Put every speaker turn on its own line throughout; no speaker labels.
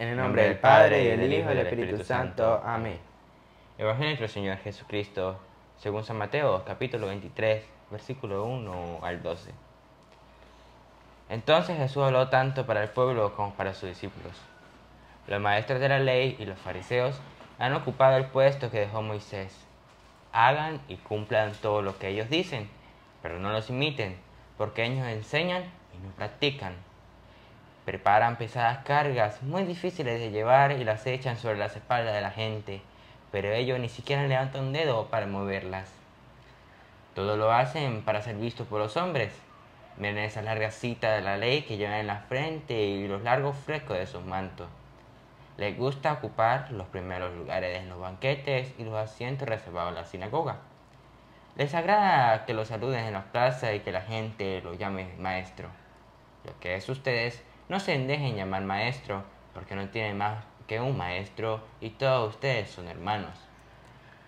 En el nombre del Padre, y del Hijo, y del Espíritu Santo. Amén.
Evangelio de nuestro Señor Jesucristo, según San Mateo, capítulo 23, versículo 1 al 12. Entonces Jesús habló tanto para el pueblo como para sus discípulos. Los maestros de la ley y los fariseos han ocupado el puesto que dejó Moisés. Hagan y cumplan todo lo que ellos dicen, pero no los imiten, porque ellos enseñan y no practican. Preparan pesadas cargas muy difíciles de llevar y las echan sobre las espaldas de la gente, pero ellos ni siquiera levantan un dedo para moverlas. Todo lo hacen para ser vistos por los hombres. Miren esa larga cita de la ley que llevan en la frente y los largos frescos de sus mantos. Les gusta ocupar los primeros lugares en los banquetes y los asientos reservados en la sinagoga. Les agrada que los saluden en las plazas y que la gente los llame maestro. Lo que es ustedes, no se dejen llamar maestro, porque no tienen más que un maestro y todos ustedes son hermanos.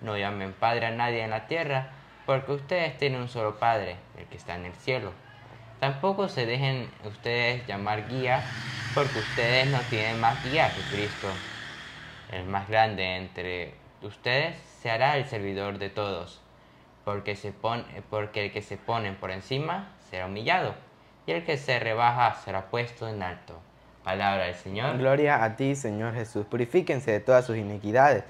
No llamen padre a nadie en la tierra, porque ustedes tienen un solo Padre, el que está en el cielo. Tampoco se dejen ustedes llamar guía, porque ustedes no tienen más guía que Cristo. El más grande entre ustedes se hará el servidor de todos, porque el que se pone por encima será humillado, y el que se rebaja será puesto en alto. Palabra del Señor.
Gloria a ti, Señor Jesús. Purifíquense de todas sus iniquidades.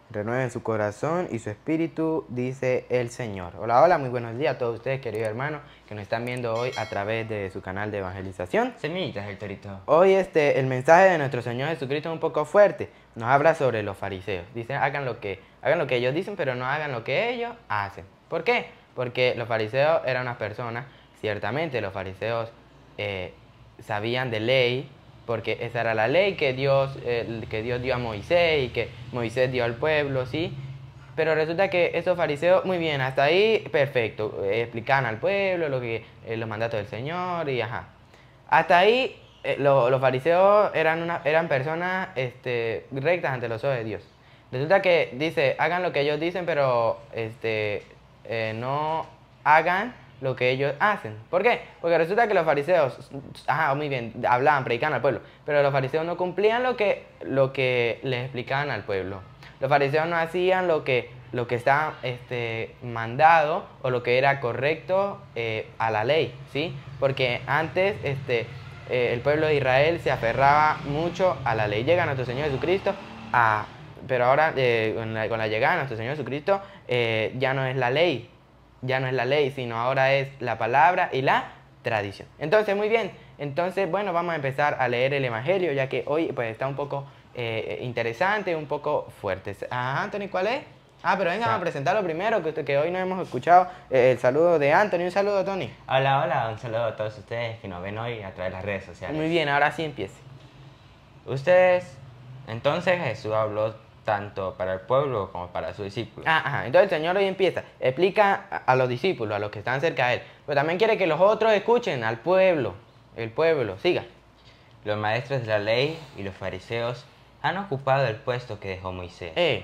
Renueven su corazón y su espíritu, dice el Señor. Hola, hola, muy buenos días a todos ustedes, queridos hermanos, que nos están viendo hoy a través de su canal de evangelización.
Semillitas del Torito.
Hoy el mensaje de nuestro Señor Jesucristo es un poco fuerte. Nos habla sobre los fariseos. Dice, hagan lo que ellos dicen, pero no hagan lo que ellos hacen. ¿Por qué? Porque los fariseos eran unas personas, ciertamente los fariseos sabían de ley, porque esa era la ley que Dios dio a Moisés y que Moisés dio al pueblo, ¿sí? Pero resulta que esos fariseos, muy bien, hasta ahí perfecto, explicaban al pueblo los mandatos del Señor y ajá. Hasta ahí los fariseos eran personas rectas ante los ojos de Dios. Resulta que dice, hagan lo que ellos dicen, pero no hagan lo que ellos hacen. ¿Por qué? Porque resulta que los fariseos, muy bien, hablaban, predicaban al pueblo, pero los fariseos no cumplían lo que les explicaban al pueblo. Los fariseos no hacían lo que estaba mandado o lo que era correcto a la ley, ¿sí? Porque antes el pueblo de Israel se aferraba mucho a la ley. Llega nuestro Señor Jesucristo pero ahora con la llegada de nuestro Señor Jesucristo ya no es la ley. Ya no es la ley, sino ahora es la palabra y la tradición. Entonces, muy bien. Entonces, bueno, vamos a empezar a leer el Evangelio, ya que hoy pues está un poco interesante, un poco fuerte. Anthony, ¿cuál es? Pero venga, vamos a presentarlo primero, que hoy no hemos escuchado el saludo de Anthony. Un saludo, Tony.
Hola, hola, un saludo a todos ustedes que nos ven hoy a través de las redes sociales.
Muy bien, ahora sí empiece.
Entonces Jesús habló tanto para el pueblo como para sus discípulos.
Entonces el Señor hoy empieza, explica a los discípulos, a los que están cerca de Él, pero también quiere que los otros escuchen al pueblo, el pueblo, siga.
Los maestros de la ley y los fariseos han ocupado el puesto que dejó Moisés.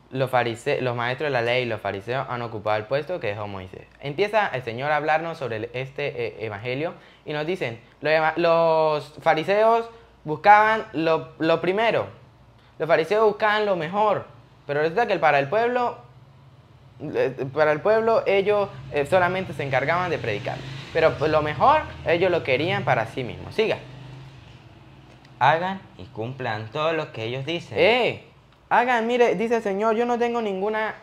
Los maestros de la ley y los fariseos han ocupado el puesto que dejó Moisés. Empieza el Señor a hablarnos sobre este evangelio y nos dicen, los fariseos buscaban lo primero. Los fariseos buscaban lo mejor, pero resulta que para el pueblo ellos solamente se encargaban de predicar. Pero lo mejor ellos lo querían para sí mismos. Siga.
Hagan y cumplan todo lo que ellos dicen.
Hagan, mire, dice el Señor, yo no tengo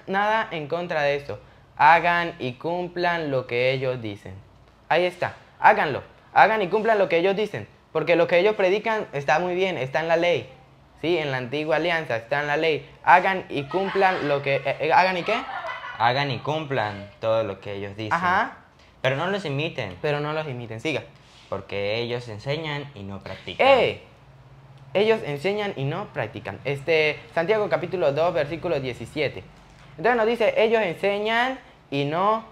nada en contra de eso. Hagan y cumplan lo que ellos dicen. Ahí está, háganlo. Hagan y cumplan lo que ellos dicen. Porque lo que ellos predican está muy bien, está en la ley. Sí, en la antigua alianza está en la ley. Hagan y cumplan lo que... ¿Hagan y qué?
Hagan y cumplan todo lo que ellos dicen. Pero no los imiten.
Pero no los imiten, siga.
Porque ellos enseñan y no practican.
Ellos enseñan y no practican. Santiago capítulo 2, versículo 17. Entonces nos dice, ellos enseñan y no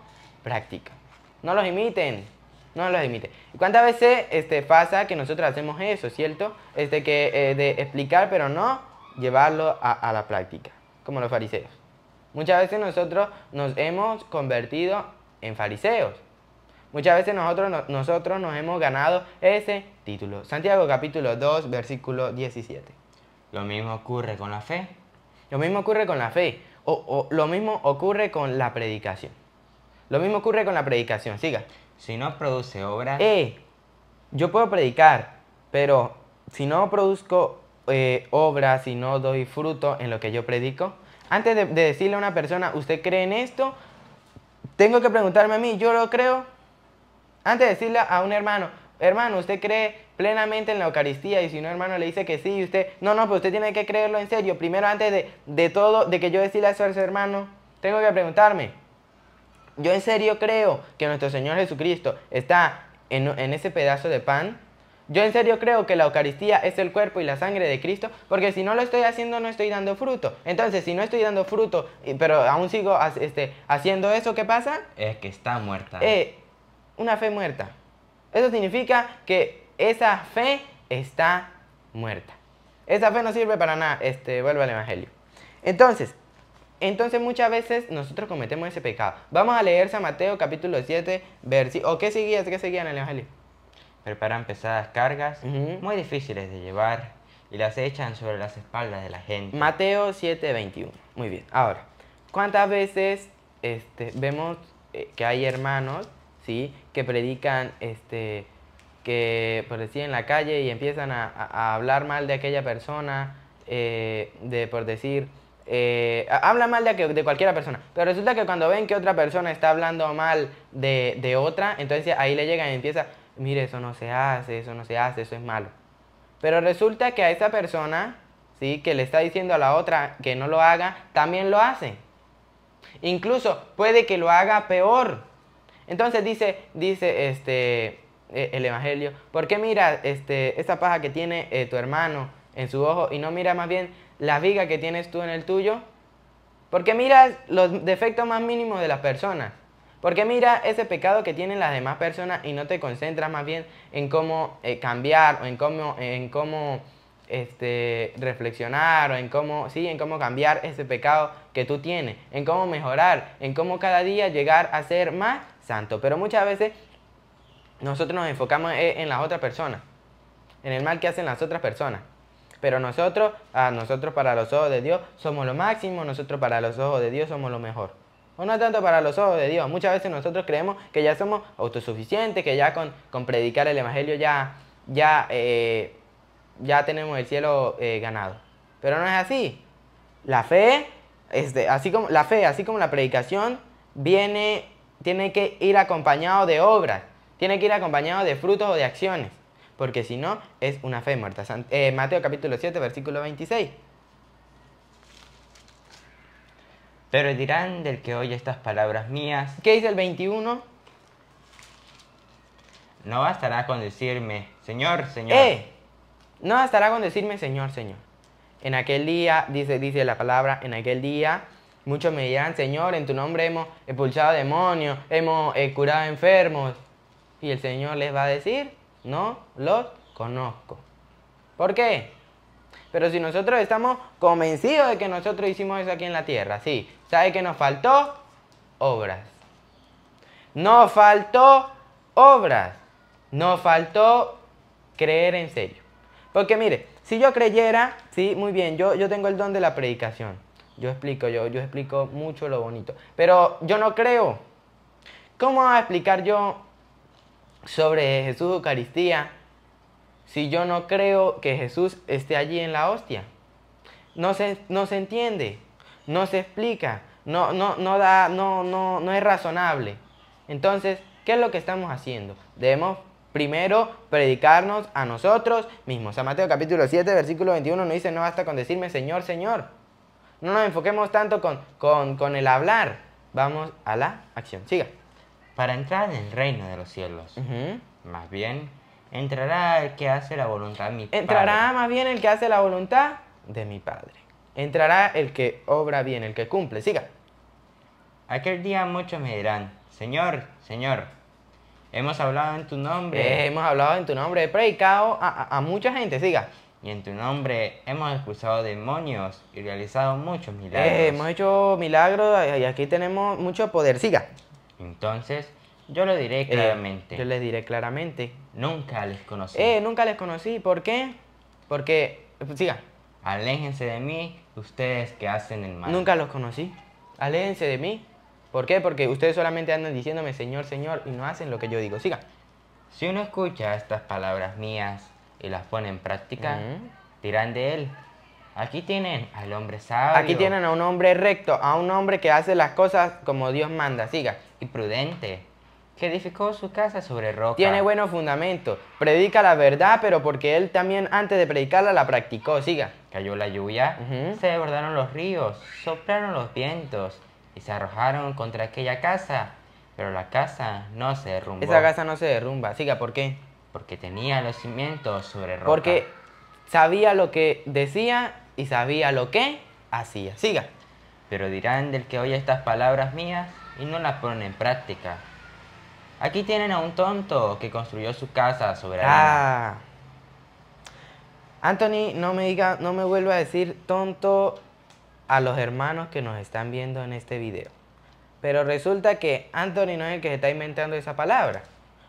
practican. No los imiten. No los imite. ¿Cuántas veces pasa que nosotros hacemos eso, cierto? De explicar, pero no llevarlo a la práctica, como los fariseos. Muchas veces nosotros nos hemos convertido en fariseos. Muchas veces nosotros nos hemos ganado ese título. Santiago capítulo 2, versículo 17.
Lo mismo ocurre con la fe.
Lo mismo ocurre con la fe. O lo mismo ocurre con la predicación. Lo mismo ocurre con la predicación. Siga.
Si no produce obras,
Yo puedo predicar, pero si no produzco obras, si no doy fruto en lo que yo predico, antes de decirle a una persona, ¿usted cree en esto? Tengo que preguntarme a mí, ¿yo lo creo? Antes de decirle a un hermano, hermano, ¿usted cree plenamente en la Eucaristía? Y si un hermano le dice que sí, y usted, no, pues usted tiene que creerlo en serio. Primero, antes de todo, de que yo decirle eso a ese hermano, tengo que preguntarme, ¿yo en serio creo que nuestro Señor Jesucristo está en ese pedazo de pan? Yo en serio creo que la Eucaristía es el cuerpo y la sangre de Cristo, porque si no lo estoy haciendo no estoy dando fruto. Entonces, si no estoy dando fruto, pero aún sigo haciendo eso, ¿qué pasa?
es que está muerta.
Una fe muerta. Eso significa que esa fe está muerta. Esa fe no sirve para nada. Vuelve al Evangelio. Entonces muchas veces nosotros cometemos ese pecado. Vamos a leer San Mateo capítulo 7, ¿O qué seguía en el Evangelio?
Preparan pesadas cargas,
Ujú.
muy difíciles de llevar, y las echan sobre las espaldas de la gente.
Mateo 7, 21. Muy bien. Ahora, ¿cuántas veces vemos que hay hermanos, ¿sí?, que predican, que por decir en la calle y empiezan a hablar mal de aquella persona, por decir, habla mal de cualquier persona, pero resulta que cuando ven que otra persona está hablando mal de otra, entonces ahí le llegan y empieza, mire, eso no se hace, eso es malo. Pero resulta que a esa persona, ¿sí?, que le está diciendo a la otra que no lo haga, también lo hace. Incluso puede que lo haga peor. Entonces dice el Evangelio, ¿por qué mira esa paja que tiene tu hermano en su ojo y no mira más bien la viga que tienes tú en el tuyo? ¿Por qué miras los defectos más mínimos de las personas? ¿Por qué miras ese pecado que tienen las demás personas y no te concentras más bien en cómo cambiar o en cómo reflexionar o en cómo cambiar ese pecado que tú tienes, en cómo mejorar, en cómo cada día llegar a ser más santo? Pero muchas veces nosotros nos enfocamos en las otras personas, en el mal que hacen las otras personas. Pero nosotros para los ojos de Dios somos lo máximo, nosotros para los ojos de Dios somos lo mejor. O no tanto para los ojos de Dios. Muchas veces nosotros creemos que ya somos autosuficientes, que ya con predicar el Evangelio ya tenemos el cielo ganado. Pero no es así. La fe, así como la predicación, tiene que ir acompañado de obras, tiene que ir acompañado de frutos o de acciones, porque si no, es una fe muerta. Mateo capítulo 7, versículo 26.
Pero dirán del que oye estas palabras mías,
¿Qué dice el 21?
no bastará con decirme, Señor, Señor.
No bastará con decirme Señor, Señor. En aquel día, dice la palabra, en aquel día muchos me dirán, Señor, en tu nombre hemos expulsado demonios, hemos curado enfermos. Y el Señor les va a decir, no los conozco. ¿Por qué? Pero si nosotros estamos convencidos de que nosotros hicimos eso aquí en la tierra, sí, ¿sabe qué nos faltó? Obras. Nos faltó obras. Nos faltó creer en serio. Porque mire, si yo creyera, sí, muy bien, yo tengo el don de la predicación. Yo explico mucho lo bonito. Pero yo no creo. ¿Cómo voy a explicar yo sobre Jesús Eucaristía si yo no creo que Jesús esté allí en la hostia? No se entiende, no se explica, no es razonable. Entonces, ¿qué es lo que estamos haciendo? Debemos primero predicarnos a nosotros mismos. San Mateo capítulo 7, versículo 21 nos dice, no basta con decirme Señor, Señor. No nos enfoquemos tanto con el hablar. Vamos a la acción. Siga.
Para entrar en el reino de los cielos. Más bien, entrará el que hace la voluntad de mi Padre.
Entrará más bien el que hace la voluntad de mi Padre. Entrará el que obra bien, el que cumple. Siga.
Aquel día muchos me dirán, Señor, Señor, hemos hablado en tu nombre.
Hemos hablado en tu nombre, he predicado a mucha gente. Siga.
Y en tu nombre hemos expulsado demonios y realizado muchos milagros.
Hemos hecho milagros y aquí tenemos mucho poder. Siga.
Entonces, yo lo diré claramente.
Yo les diré claramente.
Nunca les conocí.
Nunca les conocí. ¿Por qué? Porque, siga.
Aléjense de mí, ustedes que hacen el mal.
Nunca los conocí. Aléjense de mí. ¿Por qué? Porque ustedes solamente andan diciéndome Señor, Señor y no hacen lo que yo digo. Siga.
Si uno escucha estas palabras mías y las pone en práctica, dirán de él: aquí tienen al hombre sabio.
Aquí tienen a un hombre recto, a un hombre que hace las cosas como Dios manda. Siga.
Y prudente, que edificó su casa sobre roca.
Tiene buenos fundamentos. Predica la verdad, pero porque él también antes de predicarla la practicó. Siga.
Cayó la lluvia, se desbordaron los ríos, soplaron los vientos y se arrojaron contra aquella casa. Pero la casa no se derrumbó.
Esa casa no se derrumba. Siga, ¿por qué?
Porque tenía los cimientos sobre roca.
Porque sabía lo que decía y sabía lo que hacía. Siga.
Pero dirán del que oye estas palabras mías y no las pone en práctica: aquí tienen a un tonto que construyó su casa sobre arena.
Anthony, no me vuelva a decir tonto a los hermanos que nos están viendo en este video. Pero resulta que Anthony no es el que se está inventando esa palabra.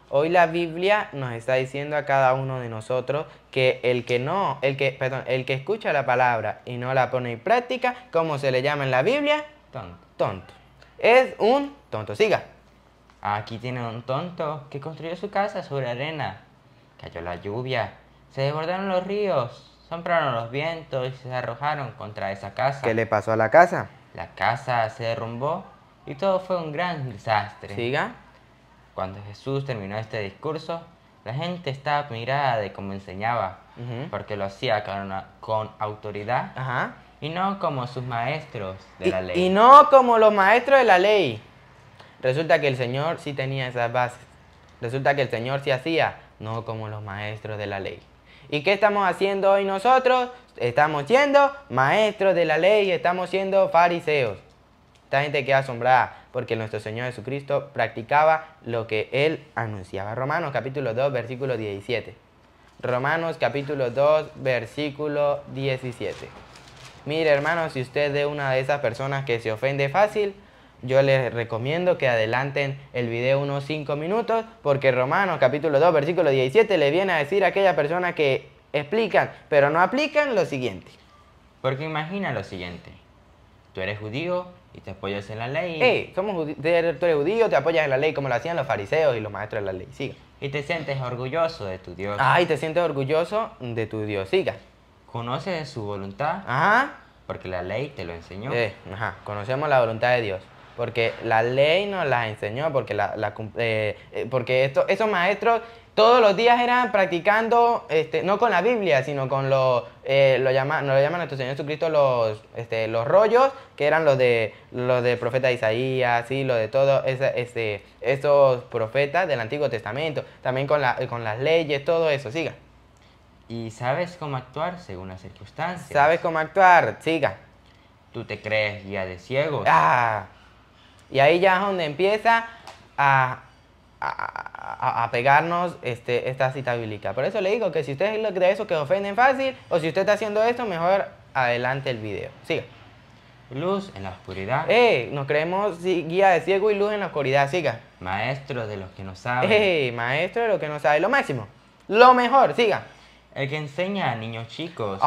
Hoy la Biblia nos está diciendo a cada uno de nosotros que el que escucha la palabra y no la pone en práctica, ¿cómo se le llama en la Biblia?
Tonto.
Tonto. Es un tonto. Siga.
Aquí tienen un tonto que construyó su casa sobre arena. Cayó la lluvia, se desbordaron los ríos, soplaron los vientos y se arrojaron contra esa casa.
¿Qué le pasó a la casa?
La casa se derrumbó y todo fue un gran desastre.
Siga.
Cuando Jesús terminó este discurso, la gente estaba admirada de cómo enseñaba, porque lo hacía con autoridad y no como sus maestros de la ley.
Y no como los maestros de la ley. Resulta que el Señor sí tenía esas bases. Resulta que el Señor sí hacía, no como los maestros de la ley. ¿Y qué estamos haciendo hoy nosotros? Estamos siendo maestros de la ley, estamos siendo fariseos. Esta gente queda asombrada porque nuestro Señor Jesucristo practicaba lo que Él anunciaba. Romanos capítulo 2, versículo 17. Romanos capítulo 2, versículo 17. Mire, hermano, si usted es de una de esas personas que se ofende fácil, yo les recomiendo que adelanten el video unos 5 minutos, porque Romanos capítulo 2, versículo 17 le viene a decir a aquella persona que explican, pero no aplican lo siguiente.
Porque imagina lo siguiente: tú eres judío y te apoyas en la ley.
Tú eres judío, te apoyas en la ley como lo hacían los fariseos y los maestros de la ley. Siga.
Y te sientes orgulloso de tu Dios.
Y te sientes orgulloso de tu Dios. Siga.
Conoces su voluntad. Porque la ley te lo enseñó.
Conocemos la voluntad de Dios. Porque la ley nos la enseñó, porque, porque esos maestros todos los días eran practicando, no con la Biblia, sino con nos lo llama nuestro Señor Jesucristo los rollos, que eran los del profeta Isaías, ¿sí? Los de todos esos profetas del Antiguo Testamento, también con las leyes, todo eso. Siga.
¿Y sabes cómo actuar según las circunstancias?
¿Sabes cómo actuar? Siga.
¿Tú te crees guía de ciegos?
Y ahí ya es donde empieza a pegarnos esta cita bíblica. Por eso le digo que si usted es de esos que ofenden fácil, o si usted está haciendo esto, mejor adelante el video. Siga.
Luz en la oscuridad.
Nos creemos guía de ciego y luz en la oscuridad. Siga.
Maestro de los que no saben.
Maestro de los que no saben. Lo máximo. Lo mejor. Siga.
El que enseña a niños chicos.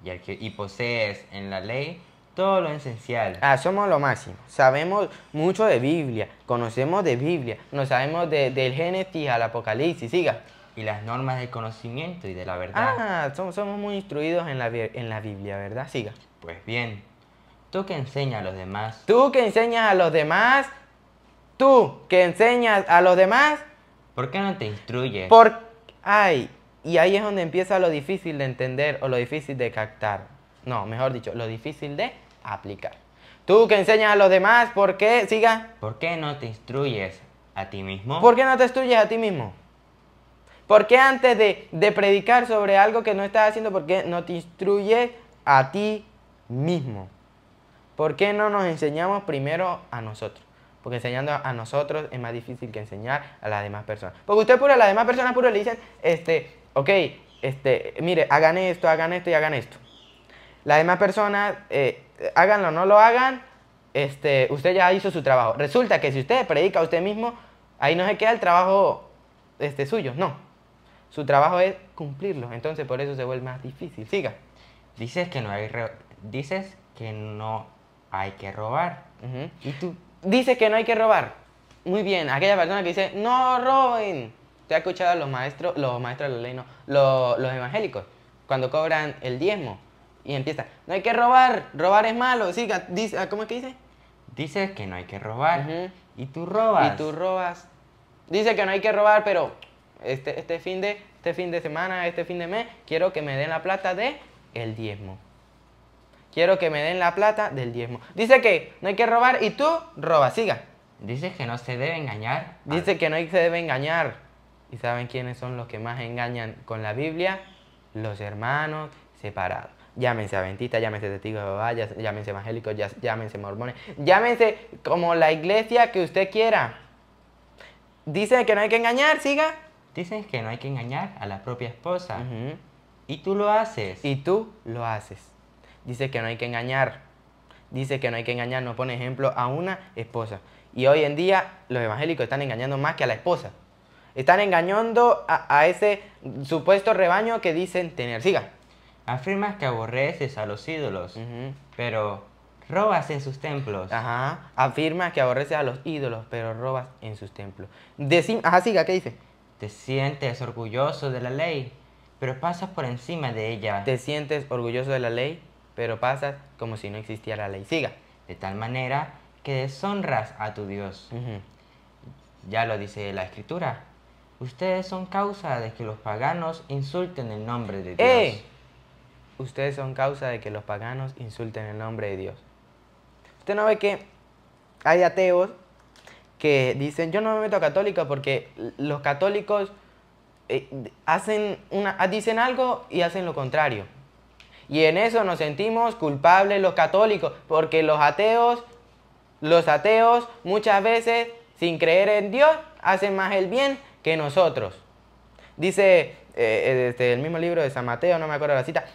Y posees en la ley todo lo esencial.
Somos lo máximo. Sabemos mucho de Biblia. Conocemos de Biblia. Nos sabemos del Génesis al Apocalipsis. Siga.
Y las normas del conocimiento y de la verdad.
Somos muy instruidos en la Biblia, ¿verdad? Siga.
Pues bien, tú que enseñas a los demás.
Tú que enseñas a los demás. Tú que enseñas a los demás.
¿Por qué no te instruyes?
Y ahí es donde empieza lo difícil de entender o lo difícil de captar. No, mejor dicho, lo difícil de aplicar. Tú que enseñas a los demás, ¿por qué? Siga.
¿Por qué no te instruyes a ti mismo?
¿Por qué no te instruyes a ti mismo? ¿Por qué antes de predicar sobre algo que no estás haciendo, por qué no te instruyes a ti mismo? ¿Por qué no nos enseñamos primero a nosotros? Porque enseñando a nosotros es más difícil que enseñar a las demás personas. Porque usted a las demás personas le dicen, mire, hagan esto y hagan esto. Las demás personas, háganlo o no lo hagan, usted ya hizo su trabajo. Resulta que si usted predica a usted mismo, ahí no se queda el trabajo suyo, no. Su trabajo es cumplirlo, entonces por eso se vuelve más difícil. Siga.
Dices que no hay que robar.
Ujú.
¿Y tú?
Dice que no hay que robar. Muy bien, aquella persona que dice, no roben. ¿Te ha escuchado a los maestros de la ley, no, los evangélicos, cuando cobran el diezmo? Y empieza, no hay que robar es malo. Siga, dice, ¿cómo es que dice?
Dices que no hay que robar.
Ujú.
¿Y tú robas?
Y tú robas. Dice que no hay que robar, pero este fin de semana, este fin de mes, quiero que me den la plata de el diezmo. Quiero que me den la plata del diezmo. Dice que no hay que robar y tú robas. Siga.
Dices que no se debe engañar.
Dice que no se debe engañar. ¿Y saben quiénes son los que más engañan con la Biblia? Los hermanos separados. Llámense adventistas, llámense testigos de Jehová, llámense evangélicos, llámense mormones, llámense como la iglesia que usted quiera. Dice que no hay que engañar, siga.
Dices que no hay que engañar a la propia esposa.
Ujú.
Y tú lo haces.
Y tú lo haces. Dice que no hay que engañar. Dice que no hay que engañar, no pone ejemplo a una esposa. Y hoy en día los evangélicos están engañando más que a la esposa. Están engañando a ese supuesto rebaño que dicen tener. Siga.
Afirmas que aborreces a los ídolos,
Ujú.
pero robas en sus templos.
Ajá. Afirma que aborrece a los ídolos, pero robas en sus templos. Ajá, siga, ¿qué dice?
Te sientes orgulloso de la ley, pero pasas por encima de ella.
Te sientes orgulloso de la ley, pero pasas como si no existiera la ley. Siga.
De tal manera que deshonras a tu Dios.
Ujú.
Ya lo dice la Escritura. Ustedes son causa de que los paganos insulten el nombre de Dios.
¡Eh! Ustedes son causa de que los paganos insulten el nombre de Dios. Usted no ve que hay ateos que dicen, yo no me meto a católica porque los católicos dicen algo y hacen lo contrario. Y en eso nos sentimos culpables los católicos, porque los ateos muchas veces, sin creer en Dios, hacen más el bien que nosotros. Dice el mismo libro de San Mateo, no me acuerdo la cita,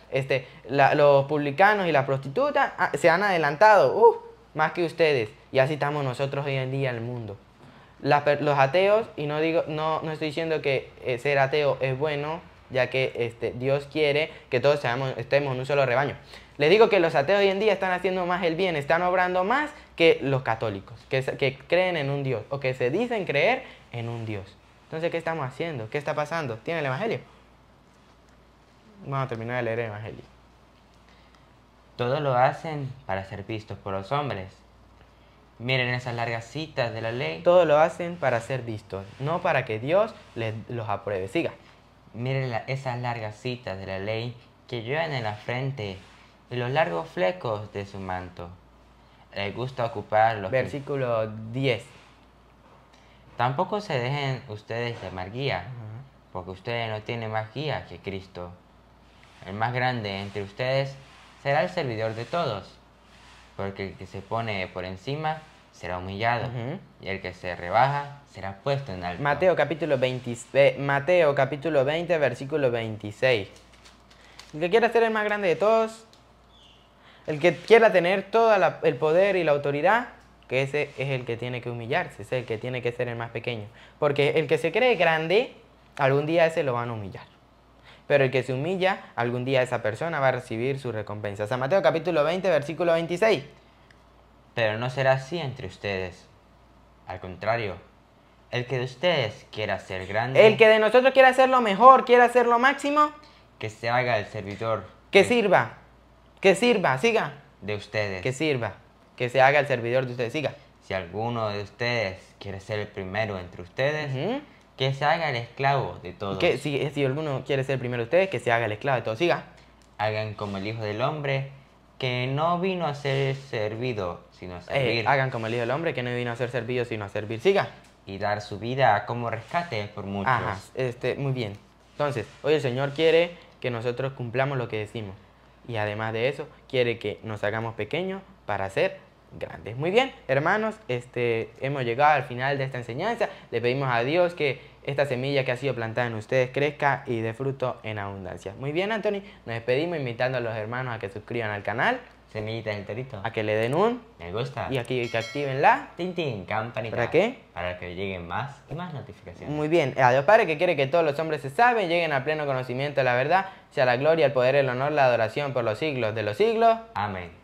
los publicanos y las prostitutas se han adelantado más que ustedes. Y así estamos nosotros hoy en día en el mundo. Los ateos, y no estoy diciendo que ser ateo es bueno, ya que Dios quiere que todos estemos en un solo rebaño. Les digo que los ateos hoy en día están haciendo más el bien, están obrando más que los católicos, que creen en un Dios, o que se dicen creer en un Dios. Entonces, ¿qué estamos haciendo? ¿Qué está pasando? ¿Tiene el Evangelio? Vamos a terminar de leer el Evangelio.
Todo lo hacen para ser vistos por los hombres. Miren esas largas citas de la ley.
Todo lo hacen para ser vistos, no para que Dios los apruebe. Siga.
Miren esas largas citas de la ley que llevan en la frente y los largos flecos de su manto. Les gusta ocupar los...
Versículo 10.
Tampoco se dejen ustedes llamar guía, porque ustedes no tienen más guía que Cristo. El más grande entre ustedes será el servidor de todos, porque el que se pone por encima será humillado, y el que se rebaja será puesto en alto.
Mateo capítulo 20, versículo 26. El que quiera ser el más grande de todos, el que quiera tener todo el poder y la autoridad, que ese es el que tiene que humillarse, ese es el que tiene que ser el más pequeño. Porque el que se cree grande, algún día ese lo van a humillar. Pero el que se humilla, algún día esa persona va a recibir su recompensa. San Mateo capítulo 20, versículo 26.
Pero no será así entre ustedes. Al contrario, el que de ustedes quiera ser grande...
El que de nosotros quiera hacer lo mejor, quiera hacer lo máximo,
que se haga el servidor...
que sirva, siga.
De ustedes.
Que sirva, que se haga el servidor de ustedes, siga.
Si alguno de ustedes quiere ser el primero entre ustedes, que se haga el esclavo de todos.
Que si alguno quiere ser el primero de ustedes, que se haga el esclavo de todos, siga.
Hagan como el Hijo del Hombre, que no vino a ser servido, sino a servir.
Hagan como el Hijo del Hombre, que no vino a ser servido, sino a servir, siga.
Y dar su vida como rescate por muchos.
Ajá, muy bien. Entonces, hoy el Señor quiere que nosotros cumplamos lo que decimos. Y además de eso, quiere que nos hagamos pequeños para ser grandes. Muy bien, hermanos, hemos llegado al final de esta enseñanza. Le pedimos a Dios que esta semilla que ha sido plantada en ustedes crezca y dé fruto en abundancia. Muy bien, Anthony, nos despedimos invitando a los hermanos a que suscriban al canal,
Semillitas del Torito.
a que le den un
Me gusta.
y aquí que activen la.
Tintín, campanita.
¿Para qué?
Para que lleguen más y más notificaciones.
Muy bien, a Dios Padre que quiere que todos los hombres se salven, lleguen al pleno conocimiento de la verdad, sea la gloria, el poder, el honor, la adoración por los siglos de los siglos.
Amén.